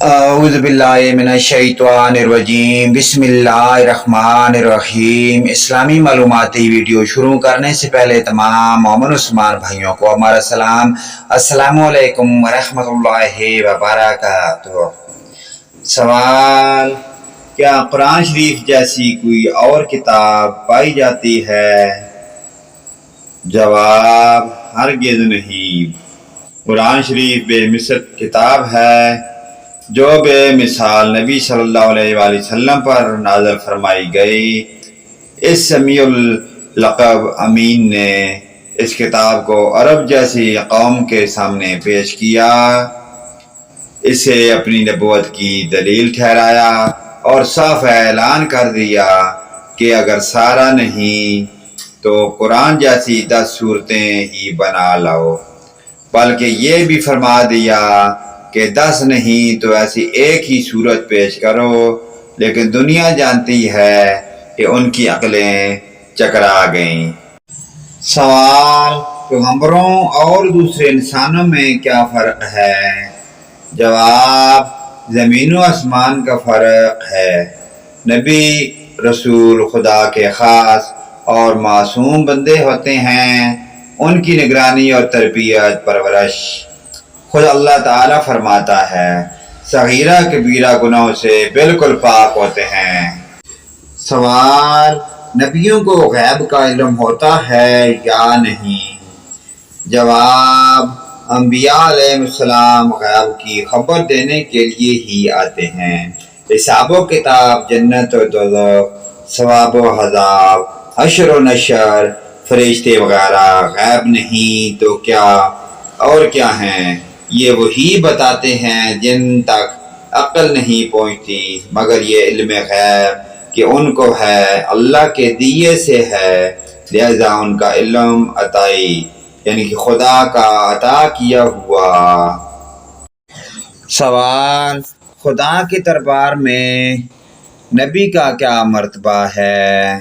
اعوذ باللہ من الشیطان الرجیم، بسم اللہ الرحمن الرحیم۔ اسلامی معلوماتی ویڈیو شروع کرنے سے پہلے تمام مومن عثمان بھائیوں کو ہمارا سلام، السلام علیکم ورحمۃ اللہ وبرکاتہ۔ سوال: کیا قرآن شریف جیسی کوئی اور کتاب پائی جاتی ہے؟ جواب: ہرگز نہیں۔ قرآن شریف بے مثل کتاب ہے جو بے مثال نبی صلی اللہ علیہ وآلہ وسلم پر نازل فرمائی گئی۔ اس سمیع اللقب امین نے اس کتاب کو عرب جیسی قوم کے سامنے پیش کیا، اسے اپنی نبوت کی دلیل ٹھہرایا اور صاف اعلان کر دیا کہ اگر سارا نہیں تو قرآن جیسی 10 صورتیں ہی بنا لاؤ، بلکہ یہ بھی فرما دیا کہ 10 نہیں تو ایسی ایک ہی صورت پیش کرو، لیکن دنیا جانتی ہے کہ ان کی عقلیں چکرا گئیں۔ سوال: پیغمبروں اور دوسرے انسانوں میں کیا فرق ہے؟ جواب: زمین و آسمان کا فرق ہے۔ نبی رسول خدا کے خاص اور معصوم بندے ہوتے ہیں، ان کی نگرانی اور تربیت پرورش خود اللہ تعالیٰ فرماتا ہے، صغیرہ کبیرہ گناہوں سے بالکل پاک ہوتے ہیں۔ سوال: نبیوں کو غیب کا علم ہوتا ہے یا نہیں؟ جواب: انبیاء علیہ السلام غیب کی خبر دینے کے لیے ہی آتے ہیں۔ حساب و کتاب، جنت و دوزخ، ثواب و عذاب، حشر و نشر، فرشتے وغیرہ غیب نہیں تو کیا اور کیا ہیں؟ یہ وہی بتاتے ہیں جن تک عقل نہیں پہنچتی، مگر یہ علم غیب کہ ان کو ہے، اللہ کے دیے سے ہے، لہذا ان کا علم عطائی یعنی کہ خدا کا عطا کیا ہوا۔ سوال: خدا کے دربار میں نبی کا کیا مرتبہ ہے؟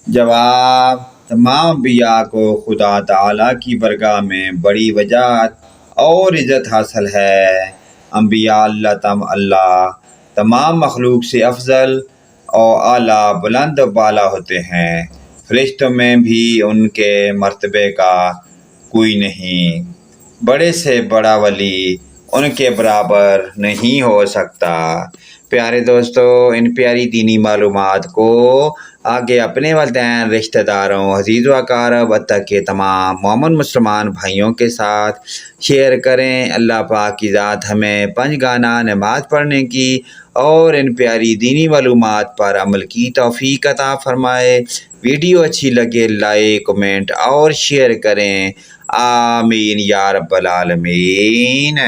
جواب: تمام انبیاء کو خدا تعالیٰ کی بارگاہ میں بڑی وجاہت اور عزت حاصل ہے۔ انبیاء اللہ تمام مخلوق سے افضل اور اعلیٰ، بلند و بالا ہوتے ہیں۔ فرشتوں میں بھی ان کے مرتبے کا کوئی نہیں، بڑے سے بڑا ولی ان کے برابر نہیں ہو سکتا۔ پیارے دوستو، ان پیاری دینی معلومات کو آگے اپنے والدین، رشتہ داروں، عزیز و اقارب تک کے تمام مومن مسلمان بھائیوں کے ساتھ شیئر کریں۔ اللہ پاک کی ذات ہمیں 5 گانا نماز پڑھنے کی اور ان پیاری دینی معلومات پر عمل کی توفیق عطا فرمائے۔ ویڈیو اچھی لگے لائک، کمنٹ اور شیئر کریں۔ آمین یا رب العالمین۔